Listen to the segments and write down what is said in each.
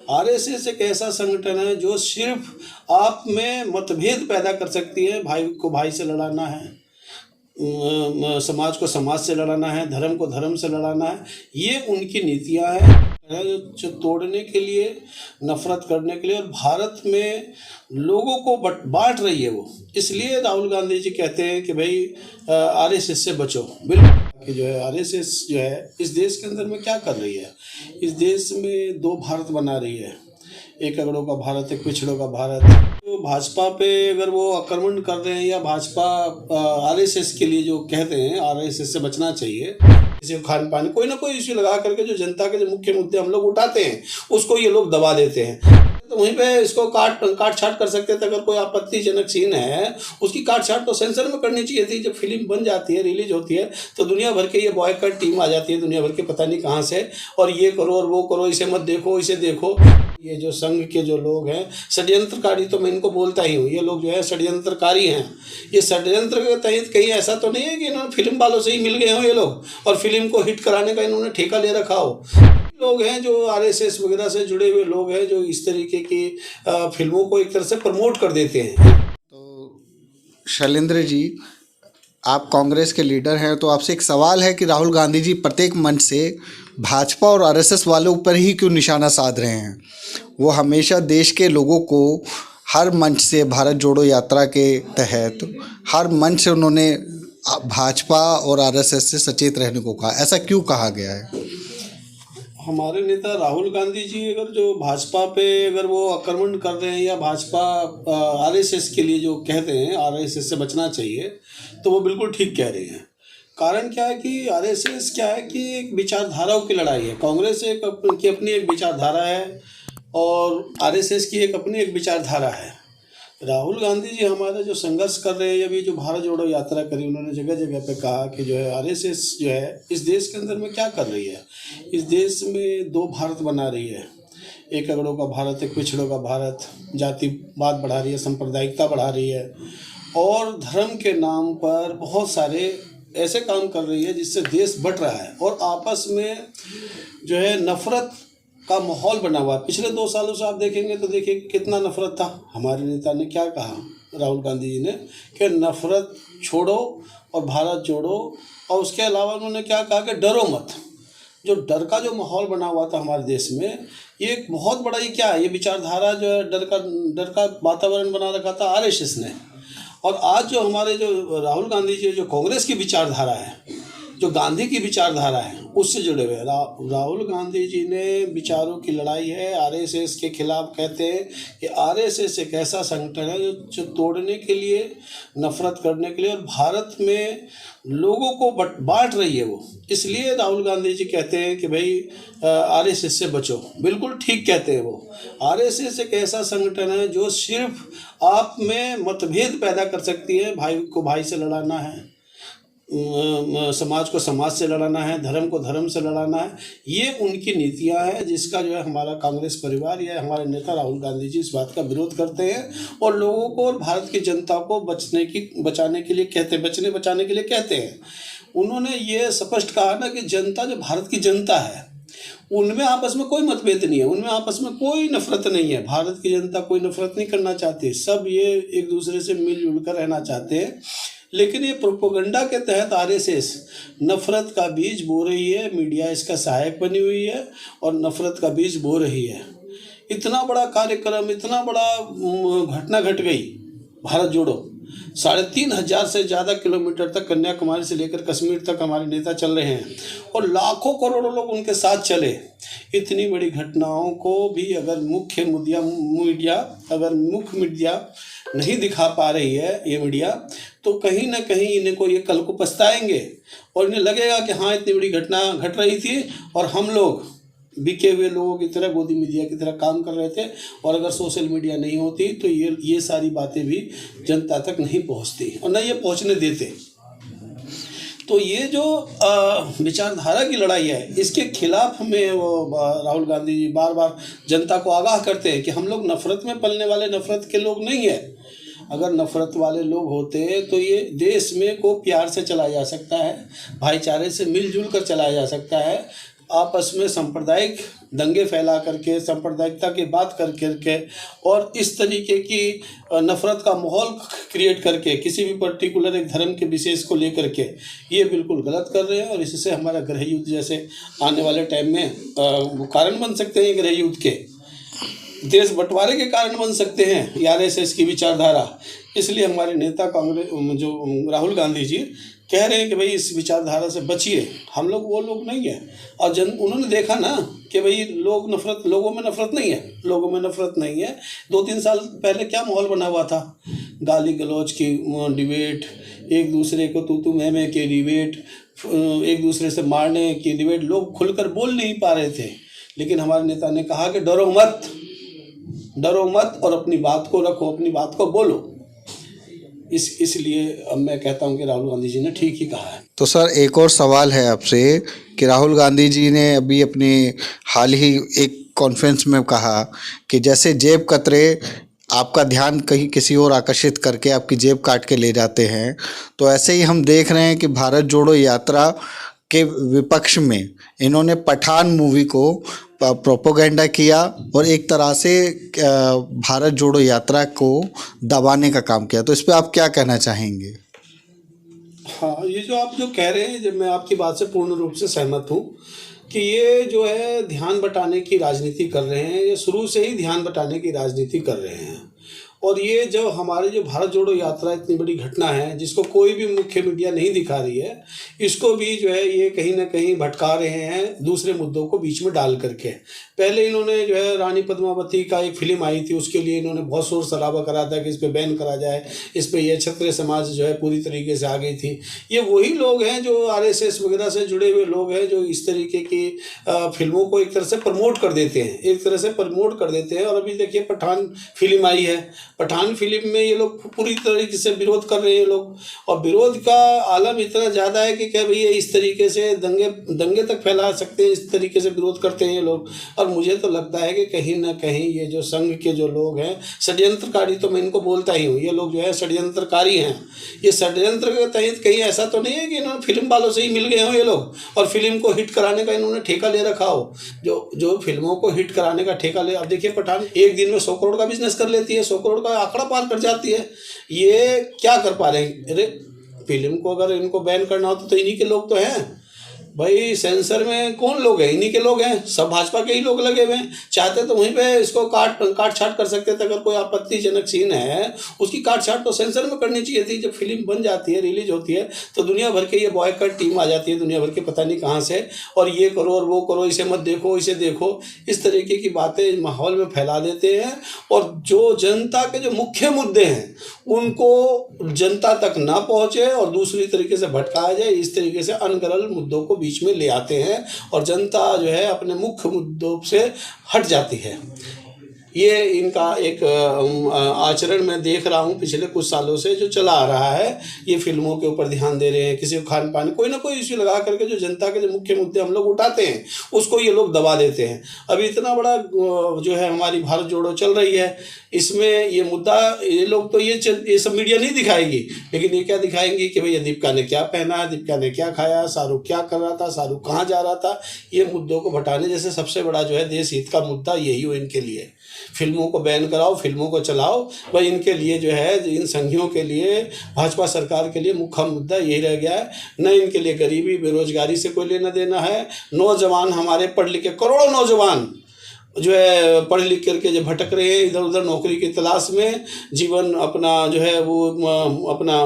RSS एक ऐसा संगठन है जो सिर्फ आप में मतभेद पैदा कर सकती है। भाई को भाई से लड़ाना है, समाज को समाज से लड़ाना है, धर्म को धर्म से लड़ाना है, ये उनकी नीतियां हैं जो तोड़ने के लिए, नफरत करने के लिए और भारत में लोगों को बांट रही है वो। इसलिए राहुल गांधी जी कहते हैं कि भाई आरएसएस से बचो। बिल्कुल कि जो है आरएसएस जो है इस देश के अंदर में क्या कर रही है, इस देश में दो भारत बना रही है, एक अगड़ों का भारत, एक पिछड़ों का भारत। तो भाजपा पे अगर वो आक्रमण कर रहे हैं या भाजपा आरएसएस के लिए जो कहते हैं आरएसएस से बचना चाहिए, जैसे खान पान कोई ना कोई इश्यू लगा करके जो जनता के जो मुख्य मुद्दे हम लोग उठाते हैं उसको ये लोग दबा देते हैं। तो वहीं पे इसको काट छाट कर सकते थे। अगर कोई आपत्तिजनक सीन है उसकी काट छाट तो सेंसर में करनी चाहिए थी। जब फिल्म बन जाती है, रिलीज होती है, तो दुनिया भर के ये बॉयकॉट टीम आ जाती है, दुनिया भर के पता नहीं कहाँ से, और ये करो और वो करो, इसे मत देखो, इसे देखो। ये जो संघ के जो लोग हैं षड्यंत्रकारी, तो मैं इनको बोलता ही हूँ, ये लोग जो है षड्यंत्रकारी हैं। ये षड्यंत्र के तहत कहीं ऐसा तो नहीं है कि इन्होंने फिल्म वालों से ही मिल गए हों ये लोग और फिल्म को हिट कराने का इन्होंने ठेका ले रखा हो। लोग हैं जो आरएसएस वगैरह से जुड़े हुए लोग हैं जो इस तरीके की फिल्मों को एक तरह से प्रमोट कर देते हैं। तो शैलेंद्र जी, आप कांग्रेस के लीडर हैं, तो आपसे एक सवाल है कि राहुल गांधी जी प्रत्येक मंच से भाजपा और आरएसएस वालों पर ही क्यों निशाना साध रहे हैं। वो हमेशा देश के लोगों को हर मंच से, भारत जोड़ो यात्रा के तहत हर मंच से उन्होंने भाजपा और आरएसएस से सचेत रहने को कहा। ऐसा क्यों कहा गया है? हमारे नेता राहुल गांधी जी अगर जो भाजपा पे अगर वो आक्रमण कर रहे हैं या भाजपा आरएसएस के लिए जो कहते हैं आरएसएस से बचना चाहिए, तो वो बिल्कुल ठीक कह रहे हैं। कारण क्या है कि आरएसएस क्या है कि एक विचारधाराओं की लड़ाई है। कांग्रेस की अपनी एक विचारधारा है और आरएसएस की अपनी एक विचारधारा है। राहुल गांधी जी हमारा जो संघर्ष कर रहे हैं, अभी जो भारत जोड़ो यात्रा करी, उन्होंने जगह जगह पे कहा कि जो है आरएसएस जो है इस देश के अंदर में क्या कर रही है, इस देश में दो भारत बना रही है, एक अगड़ों का भारत, एक पिछड़ों का भारत, जातिवाद बढ़ा रही है, सांप्रदायिकता बढ़ा रही है और धर्म के नाम पर बहुत सारे ऐसे काम कर रही है जिससे देश बट रहा है और आपस में जो है नफरत का माहौल बना हुआ है। पिछले 2 सालों से आप देखेंगे तो देखिए कितना नफरत था। हमारे नेता ने क्या कहा, राहुल गांधी जी ने, कि नफरत छोड़ो और भारत जोड़ो, और उसके अलावा उन्होंने क्या कहा कि डरो मत। जो डर का जो माहौल बना हुआ था हमारे देश में, ये एक बहुत बड़ा ये क्या है, ये विचारधारा जो है डर का वातावरण बना रखा था आरएसएस ने। और आज जो हमारे जो राहुल गांधी जी जो कांग्रेस की विचारधारा है, जो गांधी की विचारधारा है, उससे जुड़े हुए राहुल गांधी जी ने विचारों की लड़ाई है आरएसएस के खिलाफ। कहते हैं कि आरएसएस एक ऐसा संगठन है जो तोड़ने के लिए, नफरत करने के लिए और भारत में लोगों को बांट रही है वो। इसलिए राहुल गांधी जी कहते हैं कि भाई आरएसएस से बचो। बिल्कुल ठीक कहते हैं वो। आरएसएस एक ऐसा संगठन है जो सिर्फ आप में मतभेद पैदा कर सकती है। भाई को भाई से लड़ाना है, समाज को समाज से लड़ाना है, धर्म को धर्म से लड़ाना है, ये उनकी नीतियां हैं, जिसका जो है हमारा कांग्रेस परिवार या हमारे नेता राहुल गांधी जी इस बात का विरोध करते हैं और लोगों को और भारत की जनता को बचाने के लिए कहते हैं। उन्होंने ये स्पष्ट कहा ना कि जनता जो भारत की जनता है उनमें आपस में कोई मतभेद नहीं है, उनमें आपस में कोई नफरत नहीं है। भारत की जनता कोई नफरत नहीं करना चाहती, सब ये एक दूसरे से मिलजुल कर रहना चाहते हैं। लेकिन ये प्रोपेगेंडा के तहत आरएसएस नफरत का बीज बो रही है, मीडिया इसका सहायक बनी हुई है और नफरत का बीज बो रही है। इतना बड़ा कार्यक्रम, इतना बड़ा घटना घट गई, भारत जोड़ो, 3,500 से ज़्यादा किलोमीटर तक कन्याकुमारी से लेकर कश्मीर तक हमारे नेता चल रहे हैं और लाखों करोड़ों लोग उनके साथ चले। इतनी बड़ी घटनाओं को भी अगर मुख्य मीडिया नहीं दिखा पा रही है, ये मीडिया, तो कहीं ना कहीं इन्हें को ये कल को पछताएंगे और इन्हें लगेगा कि हाँ इतनी बड़ी घटना घट रही थी और हम लोग बिके हुए लोगों की तरह, गोदी मीडिया की तरह काम कर रहे थे और अगर सोशल मीडिया नहीं होती तो ये सारी बातें भी जनता तक नहीं पहुंचती और न ये पहुंचने देते। तो ये जो विचारधारा की लड़ाई है, इसके खिलाफ हमें राहुल गांधी जी बार बार जनता को आगाह करते हैं कि हम लोग नफरत में पलने वाले, नफरत के लोग नहीं है। अगर नफरत वाले लोग होते तो ये देश में को प्यार से चलाया जा सकता है, भाईचारे से मिलजुल कर चलाया जा सकता है, आपस में सांप्रदायिक दंगे फैला करके, सांप्रदायिकता की बात कर करके और इस तरीके की नफ़रत का माहौल क्रिएट करके किसी भी पर्टिकुलर एक धर्म के विशेष को लेकर के ये बिल्कुल गलत कर रहे हैं। और इससे हमारा गृह युद्ध जैसे आने वाले टाइम में कारण बन सकते हैं, गृह युद्ध के, देश बंटवारे के कारण बन सकते हैं आरएसएस की विचारधारा। इसलिए हमारे नेता कांग्रेस जो राहुल गांधी जी कह रहे हैं कि भाई इस विचारधारा से बचिए, हम लोग वो लोग नहीं हैं। और उन्होंने देखा ना कि भाई लोगों में नफरत नहीं है, लोगों में नफरत नहीं है। 2-3 साल पहले क्या माहौल बना हुआ था, गाली गलौज की डिबेट, एक दूसरे को तू मैं के डिबेट, एक दूसरे से मारने की डिबेट, लोग खुलकर बोल नहीं पा रहे थे। लेकिन हमारे नेता ने कहा कि डरो मत और अपनी बात को रखो, अपनी बात को बोलो। इसलिए अब मैं कहता हूं कि राहुल गांधी जी ने ठीक ही कहा है। तो सर एक और सवाल है आपसे कि राहुल गांधी जी ने अभी अपनी हाल ही एक कॉन्फ्रेंस में कहा कि जैसे जेब कतरे आपका ध्यान कहीं किसी और आकर्षित करके आपकी जेब काट के ले जाते हैं, तो ऐसे ही हम देख रहे हैं कि भारत जोड़ो यात्रा के विपक्ष में इन्होंने पठान मूवी को प्रोपोगेंडा किया और एक तरह से भारत जोड़ो यात्रा को दबाने का काम किया। तो इस पे आप क्या कहना चाहेंगे? हाँ, ये जो आप जो कह रहे हैं, जब मैं आपकी बात से पूर्ण रूप से सहमत हूँ कि ये जो है ध्यान बटाने की राजनीति कर रहे हैं, ये शुरू से ही ध्यान बटाने की राजनीति कर रहे हैं। और ये जो हमारे जो भारत जोड़ो यात्रा इतनी बड़ी घटना है जिसको कोई भी मुख्य मीडिया नहीं दिखा रही है, इसको भी जो है ये कहीं ना कहीं भटका रहे हैं दूसरे मुद्दों को बीच में डाल करके। पहले इन्होंने जो है रानी पद्मावती का एक फिल्म आई थी, उसके लिए इन्होंने बहुत शोर शराबा करा था कि इस पर बैन करा जाए, इस पर यह क्षत्रिय समाज जो है पूरी तरीके से आ गई थी। ये वही लोग हैं जो आरएसएस वगैरह से जुड़े हुए लोग हैं जो इस तरीके की फिल्मों को एक तरह से प्रमोट कर देते हैं, और अभी देखिए पठान फिल्म आई है, पठान फिल्म में ये लोग पूरी तरीके से विरोध कर रहे हैं लोग। और विरोध का आलम इतना ज़्यादा है कि क्या भैया इस तरीके से दंगे तक फैला सकते हैं, इस तरीके से विरोध करते हैं ये लोग। और मुझे तो लगता है कि कहीं ना कहीं ये जो संघ के जो लोग हैं षड्यंत्रकारी, तो मैं इनको बोलता ही हूँ, ये लोग जो है षड्यंत्रकारी हैं। ये षड्यंत्र के तहत कहीं ऐसा तो नहीं है कि इन्होंने फिल्म वालों से ही मिल गए हों ये लोग और फिल्म को हिट कराने का इन्होंने ठेका ले रखा हो। जो फिल्मों को हिट कराने का ठेका ले, अब देखिए पठान एक दिन में 100 करोड़ का बिजनेस कर लेती है, 100 करोड़ का आंकड़ा पार कर जाती है। ये क्या कर पा रहे हैं? अरे फिल्म को अगर इनको बैन करना हो तो इन्हीं के लोग तो हैं भाई। सेंसर में कौन लोग हैं? इन्हीं के लोग हैं, सब भाजपा के ही लोग लगे हुए हैं। चाहते तो वहीं पे इसको काट छाट कर सकते थे। अगर कोई आपत्तिजनक सीन है उसकी काट छाट तो सेंसर में करनी चाहिए थी। जब फिल्म बन जाती है, रिलीज होती है, तो दुनिया भर के ये बॉयकॉट टीम आ जाती है, दुनिया भर के पता नहीं कहाँ से, और ये करो और वो करो, इसे मत देखो, इसे देखो, इस तरीके की बातें माहौल में फैला देते हैं। और जो जनता के जो मुख्य मुद्दे हैं उनको जनता तक ना पहुँचे और दूसरी तरीके से भटकाया जाए, इस तरीके से अनगरल मुद्दों को बीच में ले आते हैं और जनता जो है अपने मुख्य मुद्दों से हट जाती है। ये इनका एक आचरण मैं देख रहा हूँ पिछले कुछ सालों से जो चला आ रहा है। ये फिल्मों के ऊपर ध्यान दे रहे हैं, किसी को खान पान कोई ना कोई इश्यू लगा करके जो जनता के जो मुख्य मुद्दे हम लोग उठाते हैं उसको ये लोग दबा देते हैं। अभी इतना बड़ा जो है हमारी भारत जोड़ो चल रही है, इसमें ये मुद्दा ये लोग तो ये सब मीडिया नहीं दिखाएगी, लेकिन ये क्या दिखाएंगी कि भैया दीपिका ने क्या पहना, दीपिका ने क्या खाया, शाहरुख क्या कर रहा था, शाहरुख कहाँ जा रहा था। ये मुद्दों को भटाने जैसे सबसे बड़ा जो है देश हित का मुद्दा यही हो इनके लिए। फिल्मों को बैन कराओ, फिल्मों को चलाओ, भाई इनके लिए जो है इन संघियों के लिए, भाजपा सरकार के लिए मुख्य मुद्दा यही रह गया है। न इनके लिए गरीबी बेरोजगारी से कोई लेना देना है। नौजवान हमारे पढ़ लिखे करोड़ों नौजवान जो है पढ़ लिख करके जो भटक रहे हैं इधर उधर नौकरी की तलाश में, जीवन अपना जो है वो अपना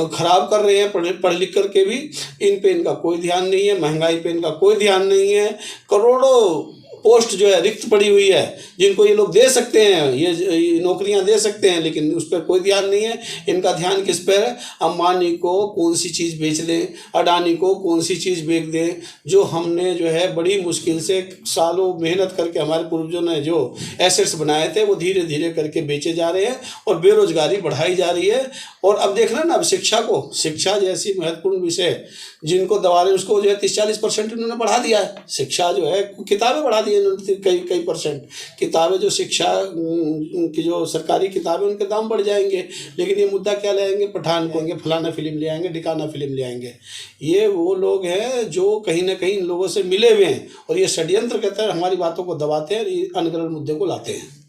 खराब कर रहे हैं पढ़ लिख करके भी। इन पे इनका कोई ध्यान नहीं है, महंगाई पे इनका कोई ध्यान नहीं है। करोड़ों पोस्ट जो है रिक्त पड़ी हुई है जिनको ये लोग दे सकते हैं, ये नौकरियां दे सकते हैं, लेकिन उस पर कोई ध्यान नहीं है। इनका ध्यान किस पर है? अंबानी को कौन सी चीज़ बेच दें, अडानी को कौन सी चीज़ बेच दें। जो हमने जो है बड़ी मुश्किल से सालों मेहनत करके हमारे पूर्वजों ने जो एसेट्स बनाए थे वो धीरे धीरे करके बेचे जा रहे हैं और बेरोजगारी बढ़ाई जा रही है। और अब देखना ना, अब शिक्षा जैसी महत्वपूर्ण विषय जिनको दबा रहे हैं उसको जो है 30-40% इन्होंने बढ़ा दिया है। शिक्षा जो है, किताबें बढ़ा दी इन्होंने कई परसेंट। किताबें जो शिक्षा की जो सरकारी किताबें उनके दाम बढ़ जाएंगे, लेकिन ये मुद्दा क्या ले आएंगे, पठान को आएंगे, फलाना फिल्म ले आएंगे, ढिकाना फिल्म ले आएंगे। ये वो लोग हैं जो कहीं ना कहीं इन लोगों से मिले हुए हैं और ये षड्यंत्र के तहत हमारी बातों को दबाते हैं, अनग्रहण मुद्दे को लाते हैं।